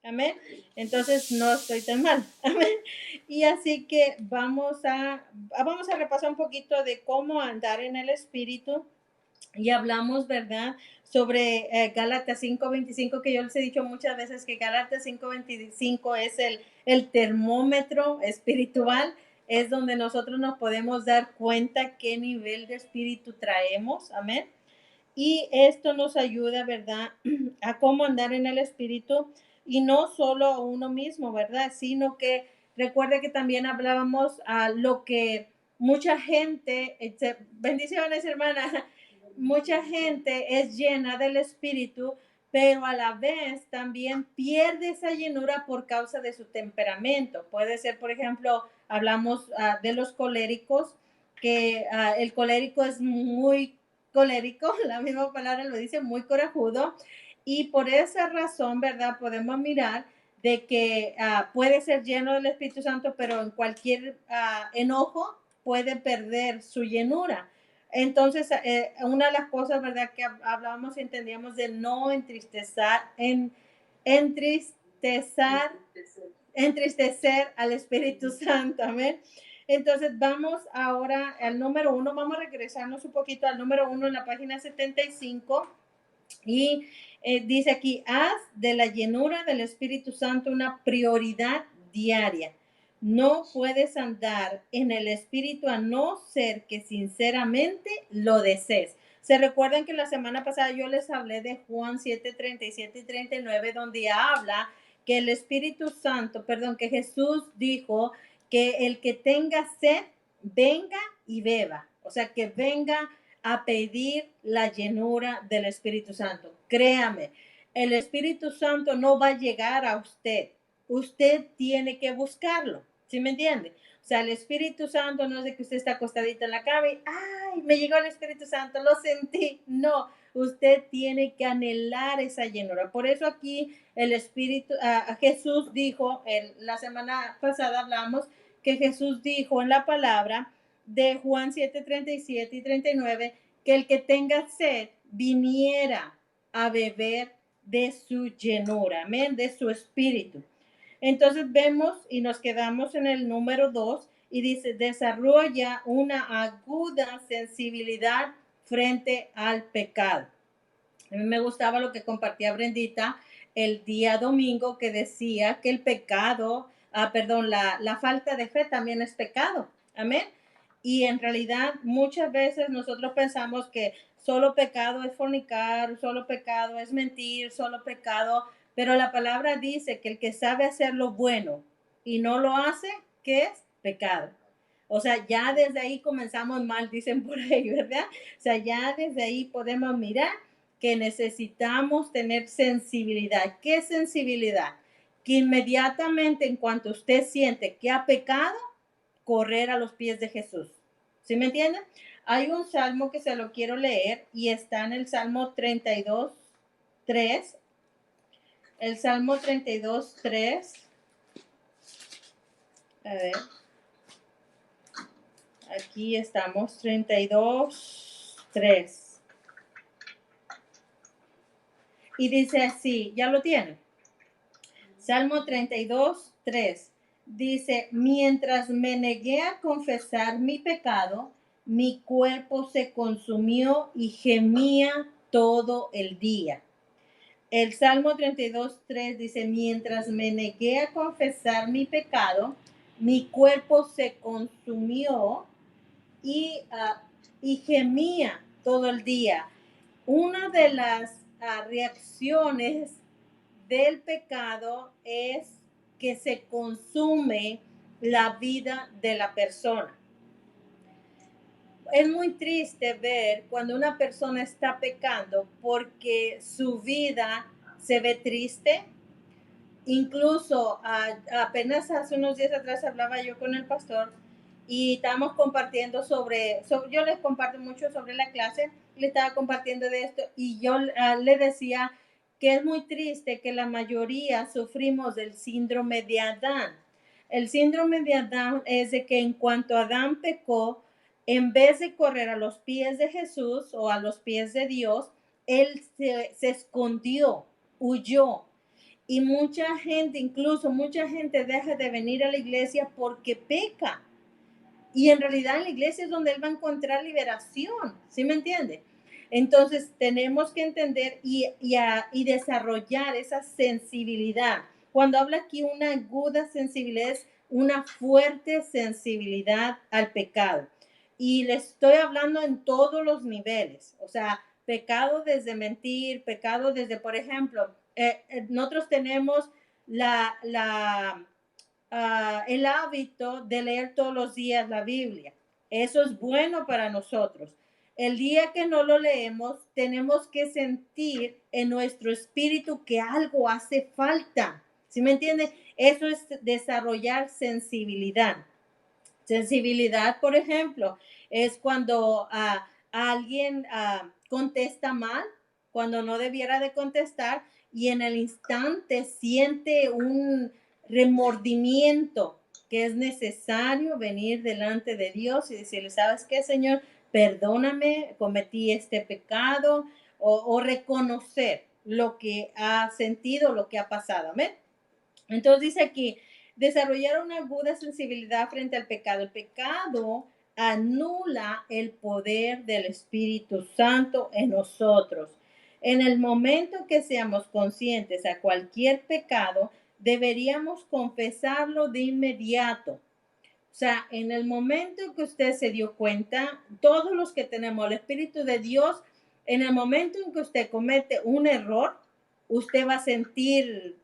Amén. Entonces no estoy tan mal. Amén. Y así que vamos a repasar un poquito de cómo andar en el Espíritu. Y hablamos, ¿verdad? Sobre Gálatas 5:25, que yo les he dicho muchas veces que Gálatas 5:25 es el termómetro espiritual, es donde nosotros nos podemos dar cuenta qué nivel de espíritu traemos, amén. Y esto nos ayuda, ¿verdad? A cómo andar en el espíritu y no solo a uno mismo, ¿verdad? Sino que recuerde que también hablábamos a lo que mucha gente, bendiciones hermana, mucha gente es llena del espíritu, pero a la vez también pierde esa llenura por causa de su temperamento. Puede ser, por ejemplo, hablamos de los coléricos, que el colérico es muy colérico, la misma palabra lo dice, muy corajudo, y por esa razón, ¿verdad? Podemos mirar de que puede ser lleno del Espíritu Santo, pero en cualquier enojo puede perder su llenura. Entonces, una de las cosas, ¿verdad? Que hablábamos y entendíamos de no entristecer, entristecer al Espíritu Santo, amén. Entonces vamos ahora al número 1, vamos a regresarnos un poquito al número 1 en la página 75 y dice aquí, haz de la llenura del Espíritu Santo una prioridad diaria. No puedes andar en el Espíritu a no ser que sinceramente lo desees. Se recuerdan que la semana pasada yo les hablé de Juan 7:37 y 39, donde habla que el Espíritu Santo, perdón, que Jesús dijo que el que tenga sed, venga y beba. O sea, que venga a pedir la llenura del Espíritu Santo. Créame, el Espíritu Santo no va a llegar a usted. Usted tiene que buscarlo. ¿Sí me entiende? O sea, el Espíritu Santo no es de que usted está acostadito en la cama y, ay, me llegó el Espíritu Santo, lo sentí. No, usted tiene que anhelar esa llenura. Por eso aquí el Espíritu, Jesús dijo, la semana pasada hablamos que Jesús dijo en la palabra de Juan 7:37 y 39, que el que tenga sed viniera a beber de su llenura, amén, de su espíritu. Entonces vemos y nos quedamos en el número 2 y dice, desarrolla una aguda sensibilidad frente al pecado. A mí me gustaba lo que compartía Brendita el día domingo, que decía que el pecado, perdón, la falta de fe también es pecado. Amén. Y en realidad muchas veces nosotros pensamos que solo pecado es fornicar, solo pecado es mentir, solo pecado, pero la palabra dice que el que sabe hacer lo bueno y no lo hace, ¿qué es? Pecado. O sea, ya desde ahí comenzamos mal, dicen por ahí, ¿verdad? O sea, ya desde ahí podemos mirar que necesitamos tener sensibilidad. ¿Qué sensibilidad? Que inmediatamente en cuanto usted siente que ha pecado, correr a los pies de Jesús. ¿Sí me entienden? Hay un salmo que se lo quiero leer y está en el Salmo 32, 3. El Salmo 32, 3. A ver. Aquí estamos, 32, 3. Y dice así, ¿ya lo tienen? Salmo 32, 3. Dice, mientras me negué a confesar mi pecado, mi cuerpo se consumió y gemía todo el día. El Salmo 32, 3 dice, mientras me negué a confesar mi pecado, mi cuerpo se consumió y gemía todo el día. Una de las reacciones del pecado es que se consume la vida de la persona. Es muy triste ver cuando una persona está pecando porque su vida se ve triste. Incluso apenas hace unos días atrás hablaba yo con el pastor y estábamos compartiendo yo les comparto mucho sobre la clase, le estaba compartiendo de esto y yo le decía que es muy triste que la mayoría sufrimos del síndrome de Adán. El síndrome de Adán es de que en cuanto Adán pecó, en vez de correr a los pies de Jesús o a los pies de Dios, él se escondió, huyó Y mucha gente, incluso mucha gente deja de venir a la iglesia porque peca. Y en realidad en la iglesia es donde él va a encontrar liberación, ¿sí me entiende? Entonces tenemos que entender y desarrollar esa sensibilidad. Cuando habla aquí una aguda sensibilidad, es una fuerte sensibilidad al pecado. Y le estoy hablando en todos los niveles, o sea, pecado desde mentir, pecado desde, por ejemplo, nosotros tenemos la el hábito de leer todos los días la Biblia. Eso es bueno para nosotros. El día que no lo leemos, tenemos que sentir en nuestro espíritu que algo hace falta. ¿Sí me entiende? Eso es desarrollar sensibilidad. Sensibilidad, por ejemplo, es cuando alguien contesta mal, cuando no debiera de contestar, y en el instante siente un remordimiento que es necesario venir delante de Dios y decirle, ¿sabes qué, Señor? Perdóname, cometí este pecado, o reconocer lo que ha sentido, lo que ha pasado. ¿Amén? Entonces dice aquí, desarrollar una aguda sensibilidad frente al pecado. El pecado anula el poder del Espíritu Santo en nosotros. En el momento que seamos conscientes a cualquier pecado, deberíamos confesarlo de inmediato. O sea, en el momento que usted se dio cuenta, todos los que tenemos el Espíritu de Dios, en el momento en que usted comete un error, usted va a sentir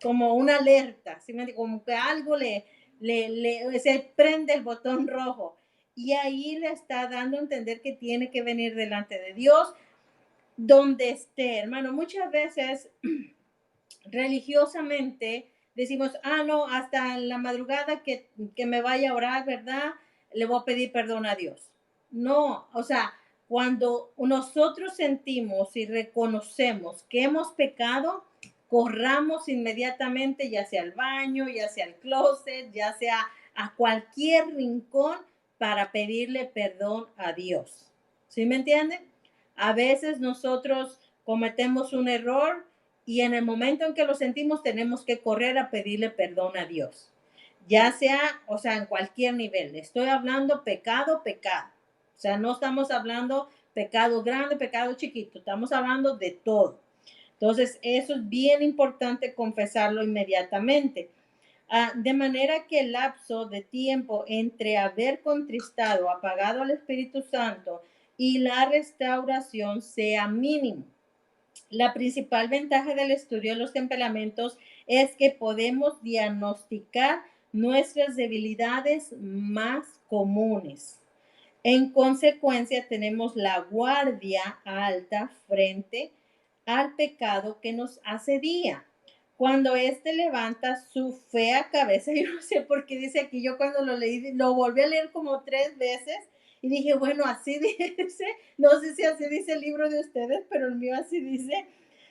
como una alerta, ¿sí? Como que algo se prende el botón rojo. Y ahí le está dando a entender que tiene que venir delante de Dios donde esté, hermano. Muchas veces religiosamente decimos, no, hasta la madrugada que me vaya a orar, ¿verdad? Le voy a pedir perdón a Dios. No, o sea, cuando nosotros sentimos y reconocemos que hemos pecado, corramos inmediatamente, ya sea al baño, ya sea al closet, ya sea a cualquier rincón para pedirle perdón a Dios. ¿Sí me entienden? A veces nosotros cometemos un error y en el momento en que lo sentimos tenemos que correr a pedirle perdón a Dios. Ya sea, o sea, en cualquier nivel. Estoy hablando pecado, pecado. O sea, no estamos hablando pecado grande, pecado chiquito. Estamos hablando de todo. Entonces, eso es bien importante confesarlo inmediatamente. De manera que el lapso de tiempo entre haber contristado, apagado al Espíritu Santo y la restauración sea mínimo. La principal ventaja del estudio de los temperamentos es que podemos diagnosticar nuestras debilidades más comunes. En consecuencia, tenemos la guardia alta frente al pecado que nos asedia. Cuando éste levanta su fea cabeza, yo no sé por qué dice aquí, yo cuando lo leí, lo volví a leer como 3 veces y dije, bueno, así dice, no sé si así dice el libro de ustedes, pero el mío así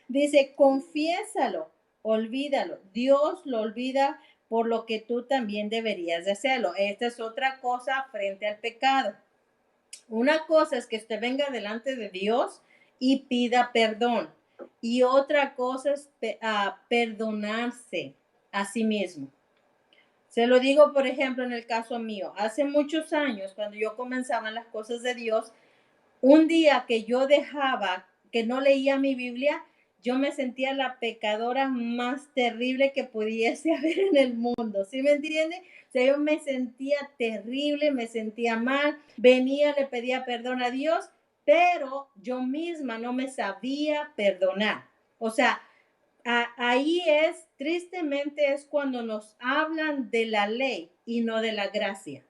dice, confiésalo, olvídalo, Dios lo olvida por lo que tú también deberías de hacerlo. Esta es otra cosa frente al pecado. Una cosa es que usted venga delante de Dios y pida perdón. Y otra cosa es perdonarse a sí mismo. Se lo digo, por ejemplo, en el caso mío. Hace muchos años, cuando yo comenzaba en las cosas de Dios, un día que yo dejaba, que no leía mi Biblia, yo me sentía la pecadora más terrible que pudiese haber en el mundo. ¿Sí me entiende? O sea, yo me sentía terrible, me sentía mal, venía, le pedía perdón a Dios, pero yo misma no me sabía perdonar. O sea, ahí es, tristemente, es cuando nos hablan de la ley y no de la gracia.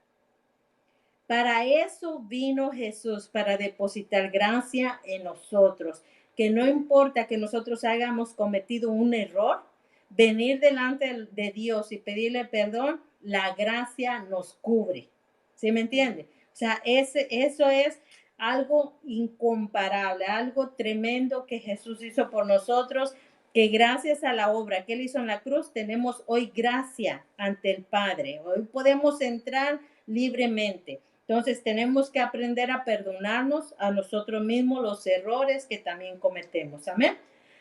Para eso vino Jesús, para depositar gracia en nosotros. Que no importa que nosotros hayamos cometido un error, venir delante de Dios y pedirle perdón, la gracia nos cubre. ¿Sí me entiende? O sea, eso es algo incomparable, algo tremendo que Jesús hizo por nosotros, que gracias a la obra que él hizo en la cruz, tenemos hoy gracia ante el Padre. Hoy podemos entrar libremente. Entonces tenemos que aprender a perdonarnos a nosotros mismos los errores que también cometemos. Amén.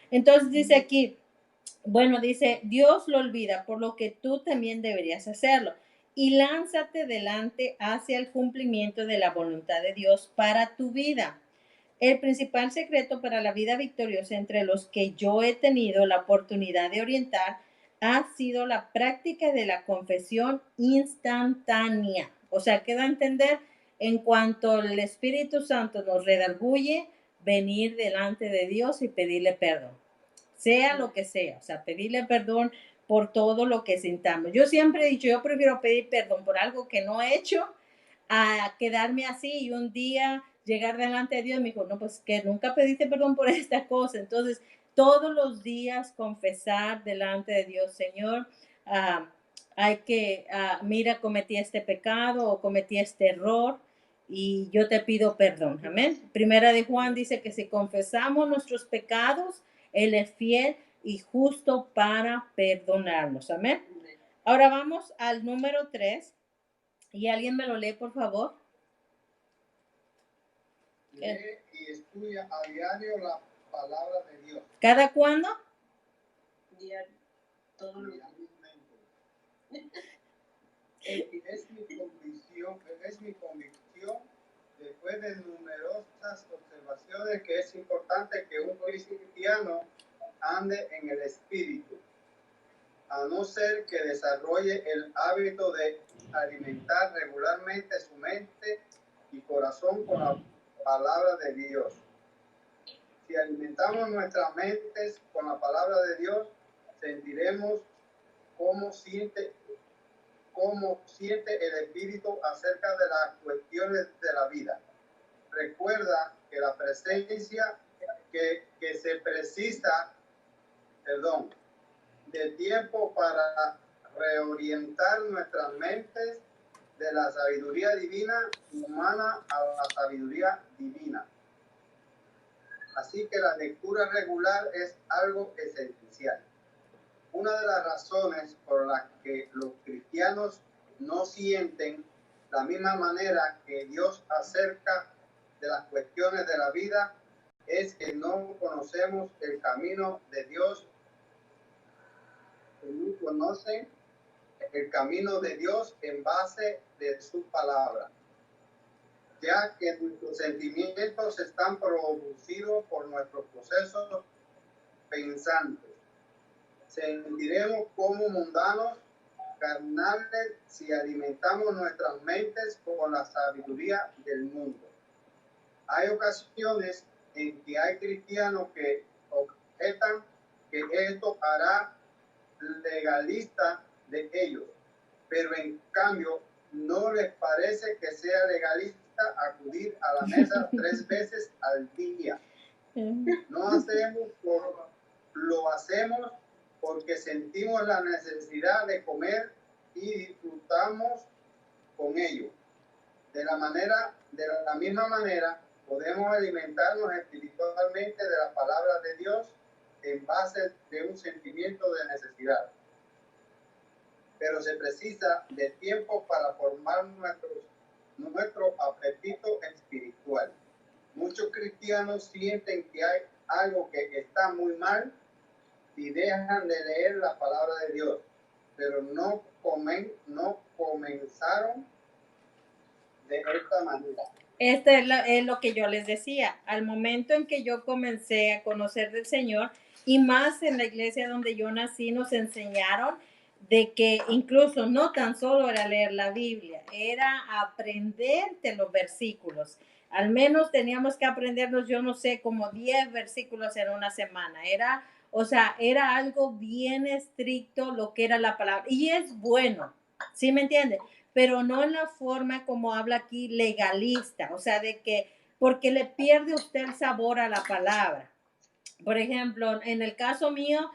Entonces dice aquí, Bueno, dice, Dios lo olvida, por lo que tú también deberías hacerlo. Y lánzate delante hacia el cumplimiento de la voluntad de Dios para tu vida. El principal secreto para la vida victoriosa entre los que yo he tenido la oportunidad de orientar ha sido la práctica de la confesión instantánea. O sea, queda a entender, en cuanto el Espíritu Santo nos redarguye, venir delante de Dios y pedirle perdón, sea lo que sea, o sea, pedirle perdón por todo lo que sintamos. Yo siempre he dicho, yo prefiero pedir perdón por algo que no he hecho a quedarme así y un día llegar delante de Dios y me dijo, no, pues que nunca pediste perdón por esta cosa. Entonces, todos los días confesar delante de Dios, Señor, uh, hay que, mira, cometí este pecado o cometí este error y yo te pido perdón. Amén. Primera de Juan dice que si confesamos nuestros pecados, Él es fiel y justo para perdonarnos. Amén. Ahora vamos al número 3. ¿Y alguien me lo lee, por favor? Lee y estudia a diario la palabra de Dios. ¿Cada cuándo? Diario. Todo lo es mi convicción, después de numerosas observaciones, que es importante que un cristiano ande en el Espíritu, a no ser que desarrolle el hábito de alimentar regularmente su mente y corazón con la palabra de Dios. Si alimentamos nuestras mentes con la palabra de Dios, sentiremos cómo siente el Espíritu acerca de las cuestiones de la vida. Recuerda que la presencia que se precisa, de tiempo para reorientar nuestras mentes de la sabiduría divina humana a la sabiduría divina. Así que la lectura regular es algo esencial. Una de las razones por las que los cristianos no sienten la misma manera que Dios acerca de las cuestiones de la vida es que no conocemos el camino de Dios, no conocen el camino de Dios en base de su palabra, ya que nuestros sentimientos están producidos por nuestros procesos pensantes. Sentiremos como mundanos, carnales, si alimentamos nuestras mentes con la sabiduría del mundo. Hay ocasiones en que hay cristianos que objetan que esto hará legalista de ellos, pero en cambio no les parece que sea legalista acudir a la mesa 3 veces al día. Lo hacemos porque sentimos la necesidad de comer y disfrutamos con ello. De la misma manera, podemos alimentarnos espiritualmente de la palabra de Dios en base de un sentimiento de necesidad. Pero se precisa de tiempo para formar nuestro apetito espiritual. Muchos cristianos sienten que hay algo que está muy mal y dejan de leer la palabra de Dios, pero no comenzaron de esta manera. Es lo que yo les decía. Al momento en que yo comencé a conocer del Señor, y más en la iglesia donde yo nací, nos enseñaron de que incluso no tan solo era leer la Biblia, era aprenderte los versículos. Al menos teníamos que aprendernos, yo no sé, como 10 versículos en una semana. O sea, era algo bien estricto lo que era la palabra. Y es bueno, ¿sí me entiende? Pero no en la forma como habla aquí legalista, o sea, de que porque le pierde usted el sabor a la palabra. Por ejemplo, en el caso mío,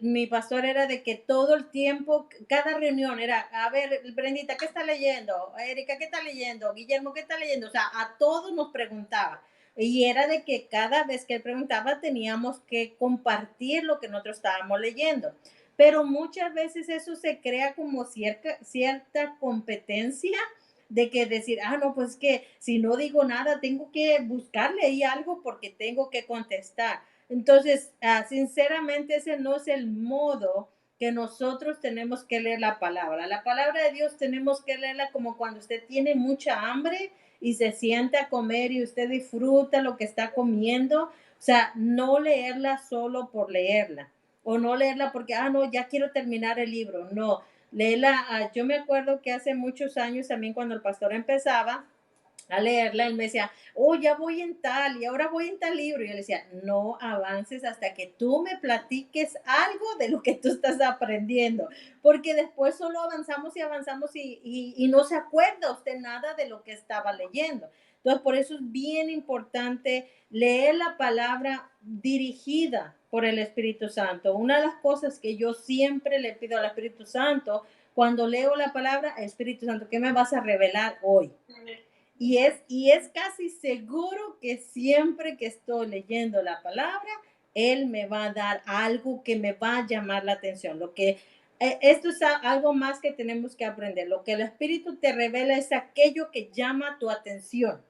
mi pastor era de que todo el tiempo, cada reunión era, a ver, Brendita, ¿qué está leyendo? Erika, ¿qué está leyendo? Guillermo, ¿qué está leyendo? O sea, a todos nos preguntaba. Y era de que cada vez que él preguntaba teníamos que compartir lo que nosotros estábamos leyendo. Pero muchas veces eso se crea como cierta competencia de que decir, no, pues que si no digo nada, tengo que buscarle ahí algo porque tengo que contestar. Entonces, sinceramente, ese no es el modo que nosotros tenemos que leer la palabra. La palabra de Dios tenemos que leerla como cuando usted tiene mucha hambre y se sienta a comer y usted disfruta lo que está comiendo. O sea, no leerla solo por leerla o no leerla porque, no, ya quiero terminar el libro. No, léela. Yo me acuerdo que hace muchos años también cuando el pastor empezaba a leerla, él me decía, ya voy en tal y ahora voy en tal libro. Y yo le decía, no avances hasta que tú me platiques algo de lo que tú estás aprendiendo, porque después solo avanzamos y avanzamos y no se acuerda usted nada de lo que estaba leyendo. Entonces, por eso es bien importante leer la palabra dirigida por el Espíritu Santo. Una de las cosas que yo siempre le pido al Espíritu Santo, cuando leo la palabra, Espíritu Santo, ¿qué me vas a revelar hoy? Y es casi seguro que siempre que estoy leyendo la palabra, Él me va a dar algo que me va a llamar la atención. Esto es algo más que tenemos que aprender. Lo que el Espíritu te revela es aquello que llama tu atención.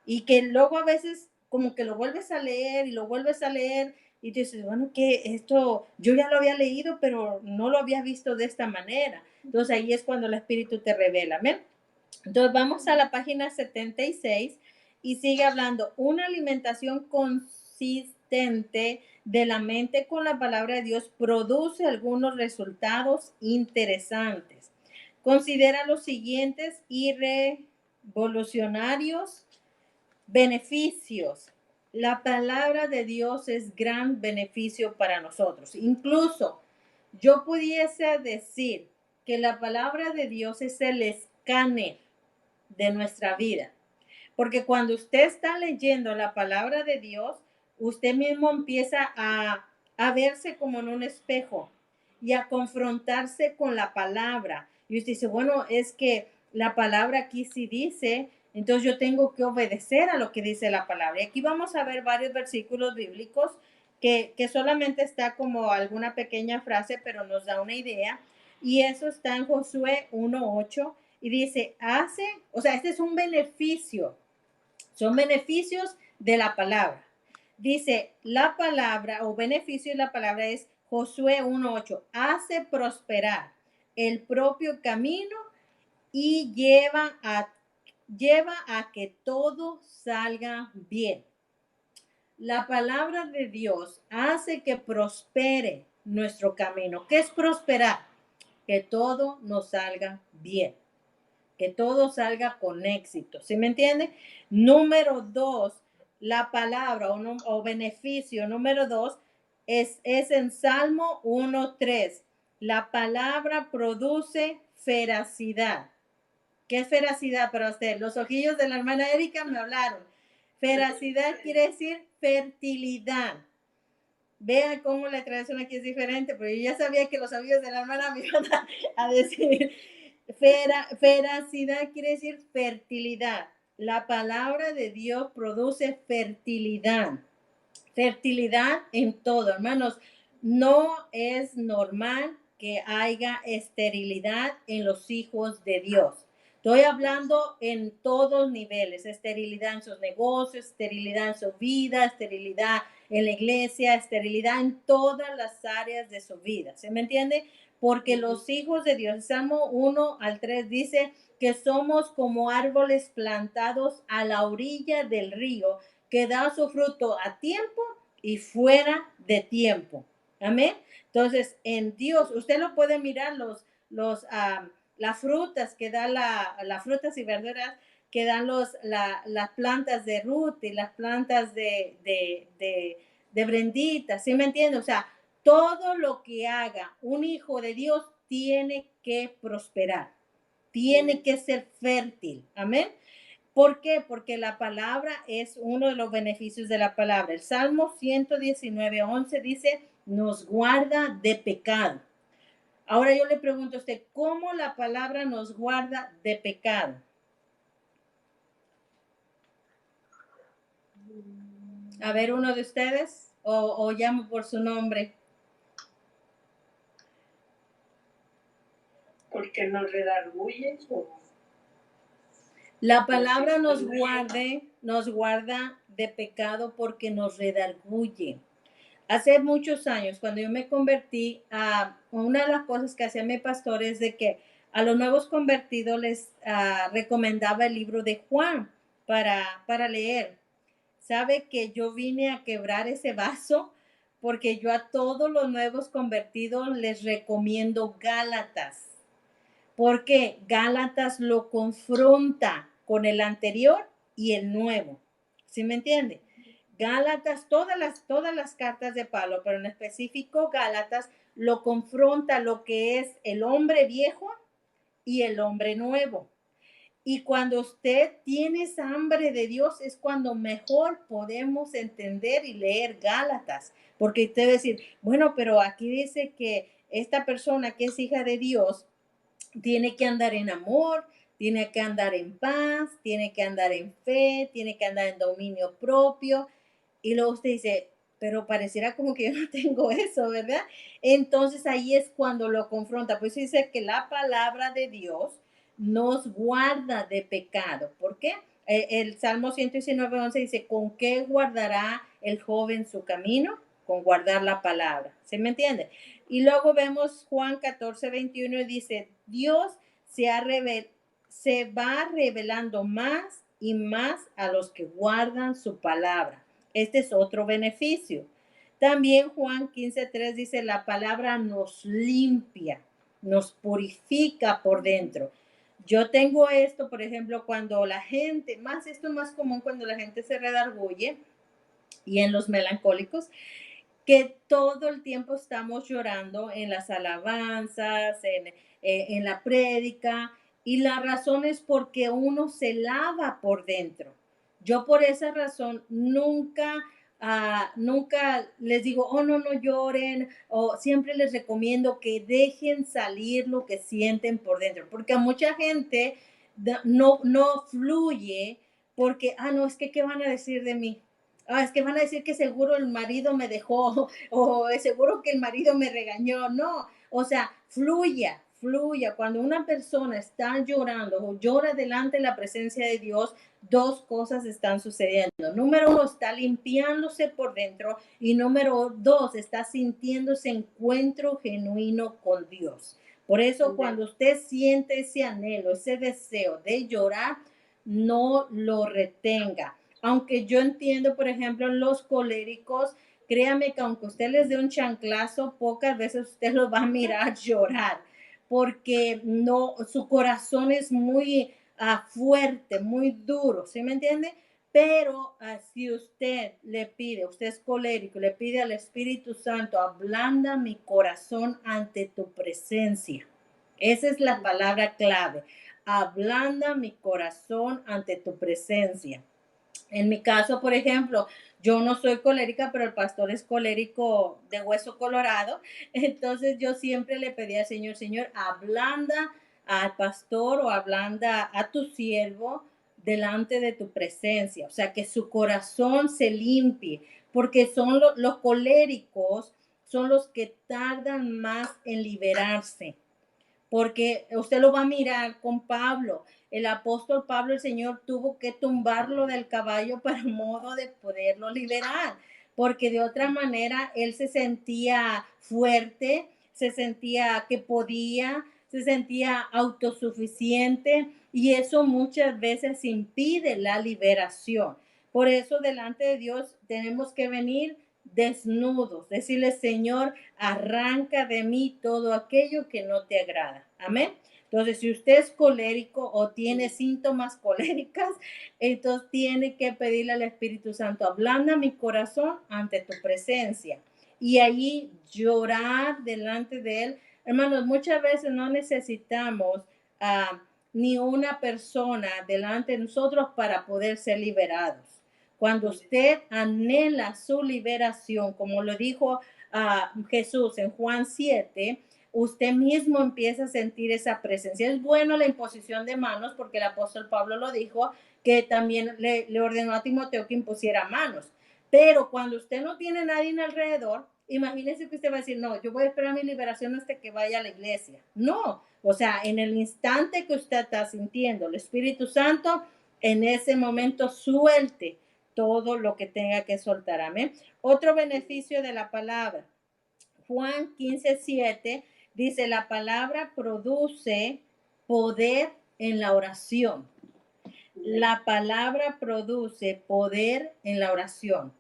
Y que luego a veces como que lo vuelves a leer y lo vuelves a leer y dices, bueno, que esto yo ya lo había leído, pero no lo había visto de esta manera. Entonces ahí es cuando el Espíritu te revela. ¿Ven? Entonces vamos a la página 76 y sigue hablando, una alimentación consistente de la mente con la palabra de Dios produce algunos resultados interesantes. Considera los siguientes y revolucionarios beneficios. La palabra de Dios es gran beneficio para nosotros. Incluso yo pudiese decir que la palabra de Dios es el escáner de nuestra vida. Porque cuando usted está leyendo la palabra de Dios, usted mismo empieza a verse como en un espejo y a confrontarse con la palabra. Y usted dice, bueno, es que la palabra aquí sí dice, entonces yo tengo que obedecer a lo que dice la palabra. Y aquí vamos a ver varios versículos bíblicos que solamente está como alguna pequeña frase, pero nos da una idea. Y eso está en Josué 1:8 y dice, este es un beneficio, son beneficios de la palabra. Dice, la palabra o beneficio de la palabra es Josué 1:8, hace prosperar el propio camino y lleva a que todo salga bien. La palabra de Dios hace que prospere nuestro camino. ¿Qué es prosperar? Que todo nos salga bien, que todo salga con éxito. ¿Sí me entiende? Número 2, la palabra o beneficio número 2 es en Salmo 1:3. La palabra produce veracidad. ¿Qué es veracidad para usted? Los ojillos de la hermana Erika me hablaron. Veracidad quiere decir fertilidad. Vean cómo la traducción aquí es diferente, pero yo ya sabía que los ojillos de la hermana me iban a decir. Veracidad quiere decir fertilidad. La palabra de Dios produce fertilidad. Fertilidad en todo, hermanos. No es normal que haya esterilidad en los hijos de Dios. Estoy hablando en todos niveles, esterilidad en sus negocios, esterilidad en su vida, esterilidad en la iglesia, esterilidad en todas las áreas de su vida. ¿Se me entiende? Porque los hijos de Dios, Salmo 1-3 dice que somos como árboles plantados a la orilla del río, que da su fruto a tiempo y fuera de tiempo. Amén. Entonces, en Dios, usted lo puede mirar las frutas que da las frutas y verduras que dan las plantas de Ruth y las plantas de Brendita, ¿sí me entiende? O sea, todo lo que haga un hijo de Dios tiene que prosperar, tiene que ser fértil, amén. ¿Por qué? Porque la palabra es uno de los beneficios de la palabra. El Salmo 119:11 dice, nos guarda de pecado. Ahora yo le pregunto a usted, ¿cómo la palabra nos guarda de pecado? A ver, uno de ustedes, o llamo por su nombre. Porque nos redarguye. La palabra nos guarda de pecado porque nos redarguye. Hace muchos años, cuando yo me convertí, una de las cosas que hacía mi pastor es de que a los nuevos convertidos les recomendaba el libro de Juan para leer. Sabe que yo vine a quebrar ese vaso porque yo a todos los nuevos convertidos les recomiendo Gálatas, porque Gálatas lo confronta con el anterior y el nuevo. ¿Sí me entiende? Gálatas, todas las cartas de Pablo, pero en específico Gálatas lo confronta lo que es el hombre viejo y el hombre nuevo. Y cuando usted tiene esa hambre de Dios es cuando mejor podemos entender y leer Gálatas. Porque usted va a decir, bueno, pero aquí dice que esta persona que es hija de Dios tiene que andar en amor, tiene que andar en paz, tiene que andar en fe, tiene que andar en dominio propio. Y luego usted dice, pero pareciera como que yo no tengo eso, ¿verdad? Entonces ahí es cuando lo confronta. Pues dice que la palabra de Dios nos guarda de pecado. ¿Por qué? El Salmo 119:11 dice, ¿con qué guardará el joven su camino? Con guardar la palabra. ¿Se me entiende? Y luego vemos Juan 14:21 y dice, Dios se va revelando más y más a los que guardan su palabra. Este es otro beneficio. También Juan 15:3 dice, la palabra nos limpia, nos purifica por dentro. Yo tengo esto, por ejemplo, cuando la gente, esto es más común cuando la gente se redarguye y en los melancólicos, que todo el tiempo estamos llorando en las alabanzas, en la prédica, y la razón es porque uno se lava por dentro. Yo por esa razón nunca les digo, oh, no, no lloren, o siempre les recomiendo que dejen salir lo que sienten por dentro, porque a mucha gente no fluye porque, no, es que, ¿qué van a decir de mí? Es que van a decir que seguro el marido me dejó o seguro que el marido me regañó. No, o sea, fluya. Cuando una persona está llorando o llora delante de la presencia de Dios, dos cosas están sucediendo. Número uno, está limpiándose por dentro y número dos, está sintiéndose encuentro genuino con Dios. Por eso, cuando usted siente ese anhelo, ese deseo de llorar, no lo retenga. Aunque yo entiendo, por ejemplo, los coléricos, créame que aunque usted les dé un chanclazo, pocas veces usted los va a mirar llorar, porque no, su corazón es muy fuerte, muy duro, ¿sí me entiende? Pero si usted le pide, usted es colérico, le pide al Espíritu Santo, ablanda mi corazón ante tu presencia. Esa es la palabra clave. Ablanda mi corazón ante tu presencia. En mi caso, por ejemplo, yo no soy colérica, pero el pastor es colérico de hueso colorado. Entonces yo siempre le pedí al Señor, Señor, ablanda al pastor o ablanda a tu siervo delante de tu presencia. O sea, que su corazón se limpie, porque son los coléricos, son los que tardan más en liberarse, porque usted lo va a mirar con Pablo. El apóstol Pablo, el Señor tuvo que tumbarlo del caballo para modo de poderlo liberar, porque de otra manera él se sentía fuerte, se sentía que podía, se sentía autosuficiente y eso muchas veces impide la liberación. Por eso delante de Dios tenemos que venir desnudos, decirle, Señor, arranca de mí todo aquello que no te agrada. Amén. Entonces, si usted es colérico o tiene síntomas coléricas, entonces tiene que pedirle al Espíritu Santo, ablanda mi corazón ante tu presencia. Y allí llorar delante de Él. Hermanos, muchas veces no necesitamos ni una persona delante de nosotros para poder ser liberados. Cuando usted anhela su liberación, como lo dijo Jesús en Juan 7, usted mismo empieza a sentir esa presencia. Es bueno la imposición de manos, porque el apóstol Pablo lo dijo, que también le ordenó a Timoteo que impusiera manos. Pero cuando usted no tiene nadie alrededor, imagínese que usted va a decir, no, yo voy a esperar mi liberación hasta que vaya a la iglesia. No, o sea, en el instante que usted está sintiendo el Espíritu Santo, en ese momento suelte todo lo que tenga que soltar. Amén. Otro beneficio de la palabra. Juan 15:7 dice, la palabra produce poder en la oración. La palabra produce poder en la oración.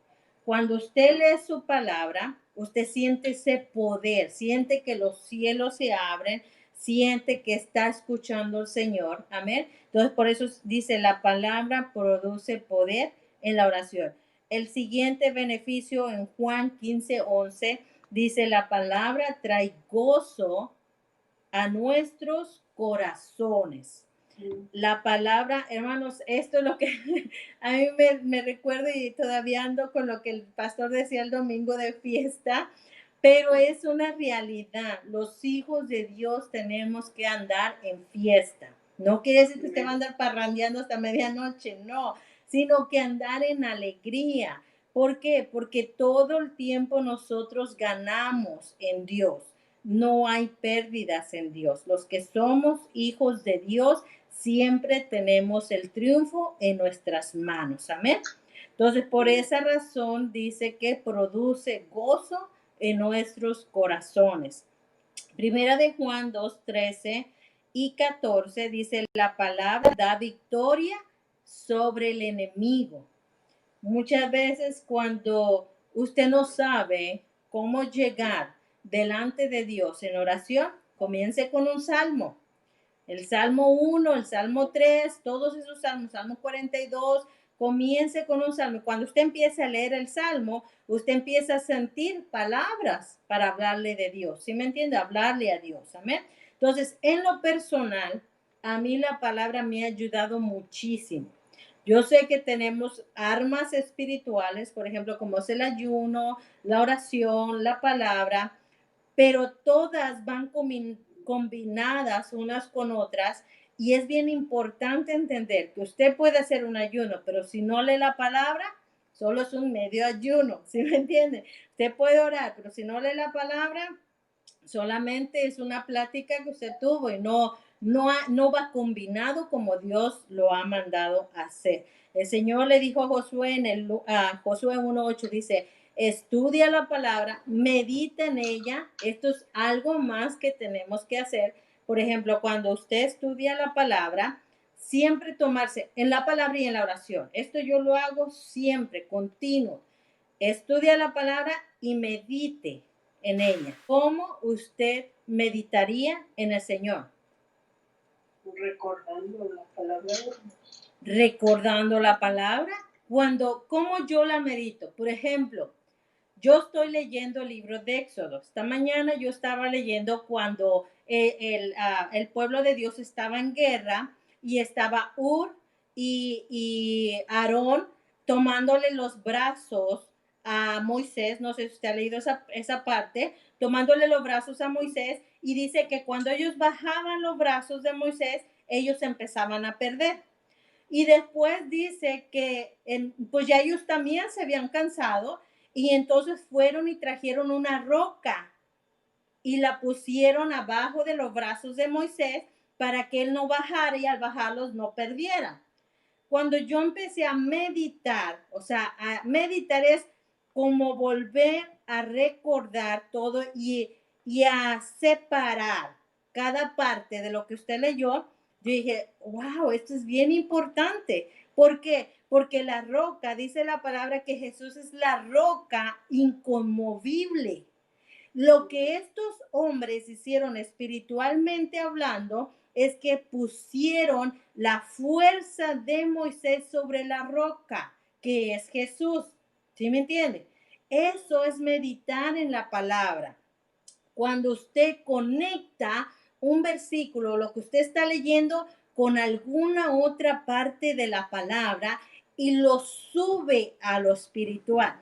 Cuando usted lee su palabra, usted siente ese poder, siente que los cielos se abren, siente que está escuchando al Señor. Amén. Entonces, por eso dice, la palabra produce poder en la oración. El siguiente beneficio en Juan 15:11 dice, la palabra trae gozo a nuestros corazones. La palabra, hermanos, esto es lo que a mí me recuerda y todavía ando con lo que el pastor decía el domingo de fiesta, pero es una realidad. Los hijos de Dios tenemos que andar en fiesta. No quiere decir que usted va a andar parrandeando hasta medianoche, no, sino que andar en alegría. ¿Por qué? Porque todo el tiempo nosotros ganamos en Dios. No hay pérdidas en Dios. Los que somos hijos de Dios siempre tenemos el triunfo en nuestras manos. Amén. Entonces, por esa razón dice que produce gozo en nuestros corazones. Primera de Juan 2:13 y 14 dice, la palabra da victoria sobre el enemigo. Muchas veces cuando usted no sabe cómo llegar delante de Dios en oración, comience con un salmo. El Salmo 1, el Salmo 3, todos esos salmos, Salmo 42, comience con un salmo. Cuando usted empiece a leer el salmo, usted empieza a sentir palabras para hablarle de Dios. ¿Sí me entiende? Hablarle a Dios. Amén. Entonces, en lo personal, a mí la palabra me ha ayudado muchísimo. Yo sé que tenemos armas espirituales, por ejemplo, como es el ayuno, la oración, la palabra, pero todas van combinadas unas con otras y es bien importante entender que usted puede hacer un ayuno, pero si no lee la palabra, solo es un medio ayuno, ¿sí me entiende? Usted puede orar, pero si no lee la palabra, solamente es una plática que usted tuvo y no va combinado como Dios lo ha mandado a hacer. El Señor le dijo a Josué Josué 1:8, dice, estudia la palabra, medita en ella. Esto es algo más que tenemos que hacer. Por ejemplo, cuando usted estudia la palabra, siempre tomarse en la palabra y en la oración. Esto yo lo hago siempre, continuo. Estudia la palabra y medite en ella. ¿Cómo usted meditaría en el Señor? Recordando la palabra. Recordando la palabra. ¿Cómo yo la medito? Por ejemplo, yo estoy leyendo el libro de Éxodo. Esta mañana yo estaba leyendo cuando el pueblo de Dios estaba en guerra y estaba Ur y Aarón tomándole los brazos a Moisés. No sé si usted ha leído esa parte, tomándole los brazos a Moisés, y dice que cuando ellos bajaban los brazos de Moisés, ellos empezaban a perder. Y después dice que pues ya ellos también se habían cansado y entonces fueron y trajeron una roca y la pusieron abajo de los brazos de Moisés para que él no bajara y al bajarlos no perdiera. Cuando yo empecé a meditar, o sea, a meditar es como volver a recordar todo y a separar cada parte de lo que usted leyó. Yo dije, wow, esto es bien importante. ¿Por qué? Porque la roca, dice la palabra que Jesús es la roca inconmovible. Lo que estos hombres hicieron espiritualmente hablando es que pusieron la fuerza de Moisés sobre la roca, que es Jesús. ¿Sí me entiende? Eso es meditar en la palabra. Cuando usted conecta un versículo, lo que usted está leyendo, con alguna otra parte de la palabra y lo sube a lo espiritual.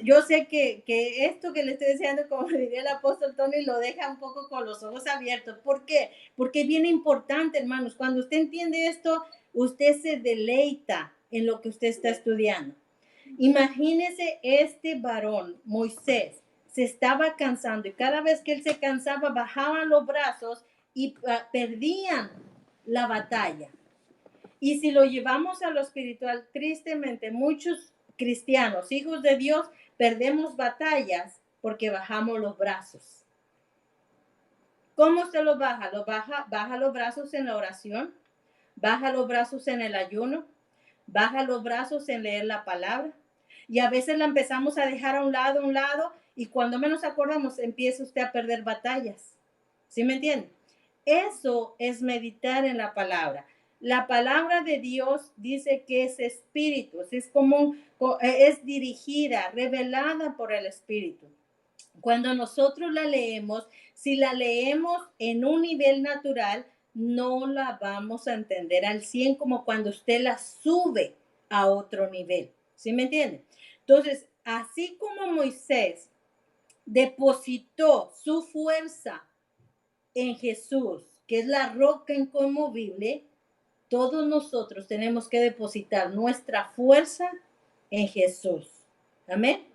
Yo sé que esto que le estoy diciendo, como diría el apóstol Tony, lo deja un poco con los ojos abiertos. ¿Por qué? Porque es bien importante, hermanos. Cuando usted entiende esto, usted se deleita en lo que usted está estudiando. Imagínese este varón, Moisés, se estaba cansando y cada vez que él se cansaba bajaban los brazos y perdían la batalla. Y si lo llevamos a lo espiritual, tristemente muchos cristianos, hijos de Dios, perdemos batallas porque bajamos los brazos. ¿Cómo se los baja? Baja los brazos en la oración, baja los brazos en el ayuno, baja los brazos en leer la palabra. Y a veces la empezamos a dejar a un lado, y cuando menos acordamos, empieza usted a perder batallas. ¿Sí me entiende? Eso es meditar en la palabra. La palabra de Dios dice que es espíritu, es dirigida, revelada por el espíritu. Cuando nosotros la leemos, si la leemos en un nivel natural, no la vamos a entender al 100 como cuando usted la sube a otro nivel. ¿Sí me entiende? Entonces, así como Moisés depositó su fuerza en Jesús, que es la roca inconmovible, todos nosotros tenemos que depositar nuestra fuerza en Jesús. Amén.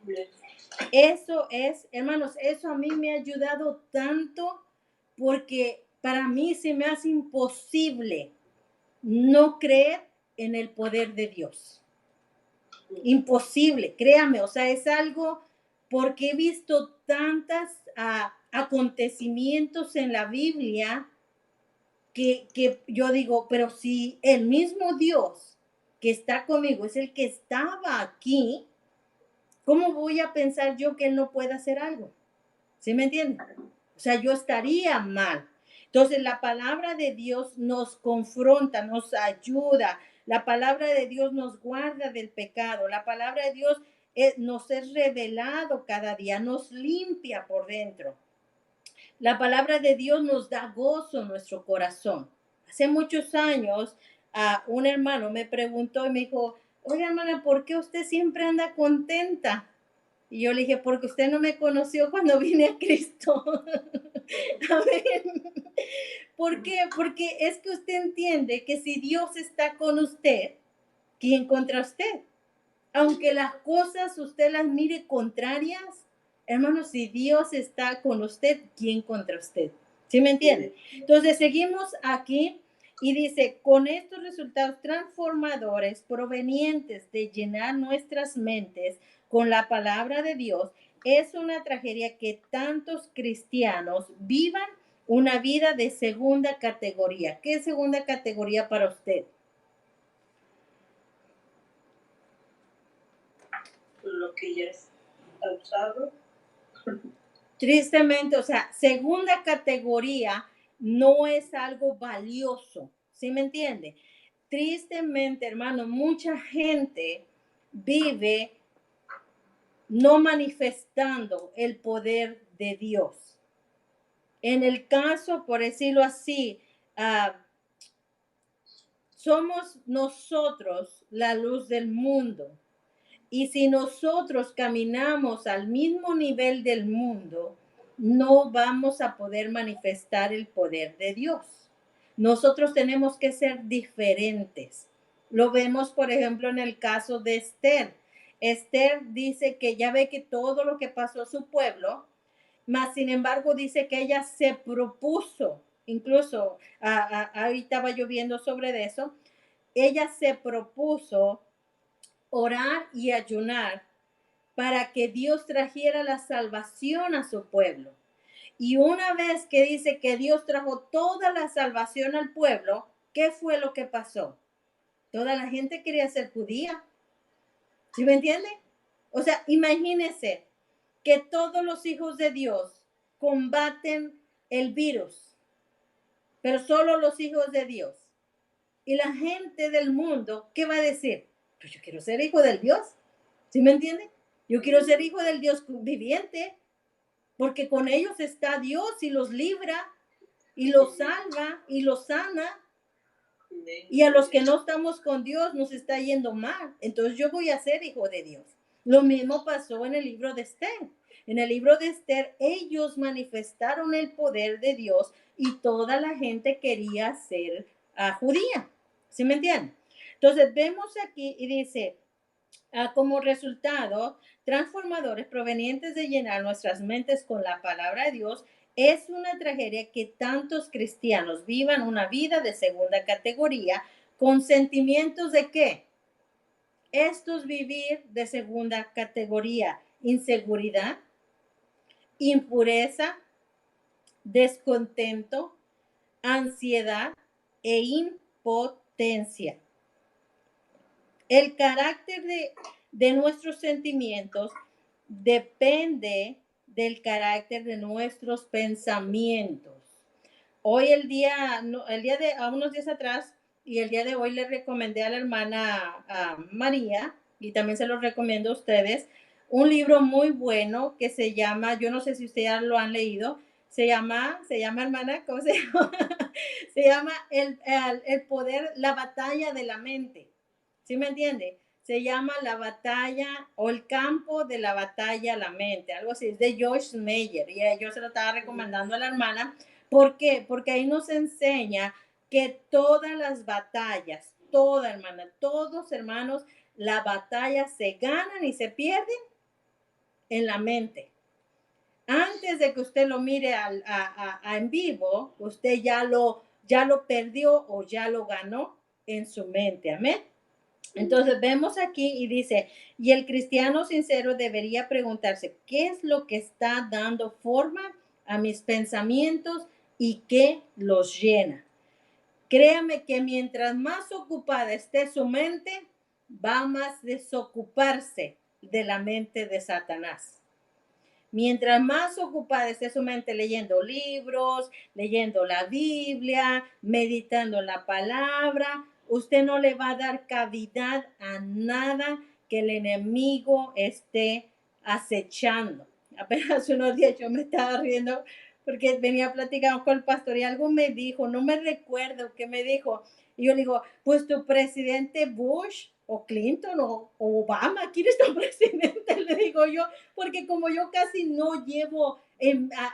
Eso es, hermanos, eso a mí me ha ayudado tanto porque para mí se me hace imposible no creer en el poder de Dios. Imposible, créame, o sea, es algo porque he visto tantos acontecimientos en la Biblia que yo digo, pero si el mismo Dios que está conmigo es el que estaba aquí, ¿cómo voy a pensar yo que él no puede hacer algo? ¿Sí me entienden? O sea, yo estaría mal. Entonces, la palabra de Dios nos confronta, nos ayuda. La palabra de Dios nos guarda del pecado. La palabra de Dios nos es revelado cada día, nos limpia por dentro. La palabra de Dios nos da gozo en nuestro corazón. Hace muchos años, un hermano me preguntó y me dijo, oye, hermana, ¿por qué usted siempre anda contenta? Y yo le dije, porque usted no me conoció cuando vine a Cristo. Amén. ¿Por qué? Porque es que usted entiende que si Dios está con usted, ¿quién contra usted? Aunque las cosas usted las mire contrarias, hermano, si Dios está con usted, ¿quién contra usted? ¿Sí me entiende? Entonces seguimos aquí y dice, con estos resultados transformadores provenientes de llenar nuestras mentes con la palabra de Dios, es una tragedia que tantos cristianos vivan una vida de segunda categoría. ¿Qué es segunda categoría para usted? Lo que ya es usado. Tristemente, o sea, segunda categoría no es algo valioso, ¿sí me entiende? Tristemente, hermano, mucha gente vive no manifestando el poder de Dios. En el caso, por decirlo así, somos nosotros la luz del mundo. Y si nosotros caminamos al mismo nivel del mundo, no vamos a poder manifestar el poder de Dios. Nosotros tenemos que ser diferentes. Lo vemos, por ejemplo, en el caso de Esther. Esther dice que ya ve que todo lo que pasó a su pueblo, mas sin embargo dice que ella se propuso, incluso ahí estaba yo viendo sobre eso, ella se propuso orar y ayunar para que Dios trajera la salvación a su pueblo. Y una vez que dice que Dios trajo toda la salvación al pueblo, ¿qué fue lo que pasó? Toda la gente quería ser judía. ¿Sí me entiende? O sea, imagínense que todos los hijos de Dios combaten el virus, pero solo los hijos de Dios. Y la gente del mundo, ¿qué va a decir? Pues yo quiero ser hijo del Dios. ¿Sí me entiende? Yo quiero ser hijo del Dios viviente, porque con ellos está Dios y los libra, y los salva, y los sana. Y a los que no estamos con Dios nos está yendo mal. Entonces yo voy a ser hijo de Dios. Lo mismo pasó en el libro de Esther. En el libro de Esther, ellos manifestaron el poder de Dios y toda la gente quería ser judía. ¿Sí me entienden? Entonces vemos aquí y dice, como resultado, transformadores provenientes de llenar nuestras mentes con la palabra de Dios. Es una tragedia que tantos cristianos vivan una vida de segunda categoría con sentimientos de ¿qué? Esto es vivir de segunda categoría: inseguridad, impureza, descontento, ansiedad e impotencia. El carácter de nuestros sentimientos depende del carácter de nuestros pensamientos. Hoy el día de unos días atrás y el día de hoy le recomendé a la hermana María, y también se los recomiendo a ustedes, un libro muy bueno que se llama, yo no sé si ustedes ya lo han leído, se llama hermana, ¿cómo se llama? Se llama el poder, la batalla de la mente. ¿Sí me entiende? Se llama La batalla o el campo de la batalla a la mente, algo así, es de Joyce Meyer, y yo se lo estaba recomendando a la hermana. ¿Por qué? Porque ahí nos enseña que todas las batallas, toda hermana, todos hermanos, la batalla se ganan y se pierden en la mente. Antes de que usted lo mire en vivo, usted ya lo perdió o ya lo ganó en su mente. Amén. Entonces vemos aquí y dice, y el cristiano sincero debería preguntarse, ¿qué es lo que está dando forma a mis pensamientos y qué los llena? Créame que mientras más ocupada esté su mente, va más desocuparse de la mente de Satanás. Mientras más ocupada esté su mente leyendo libros, leyendo la Biblia, meditando en la palabra, usted no le va a dar cavidad a nada que el enemigo esté acechando. Apenas unos días yo me estaba riendo porque venía platicando con el pastor y algo me dijo, no me recuerdo qué me dijo. Y yo le digo, pues tu presidente Bush o Clinton o Obama, ¿quién es tu presidente? Le digo yo, porque como yo casi no llevo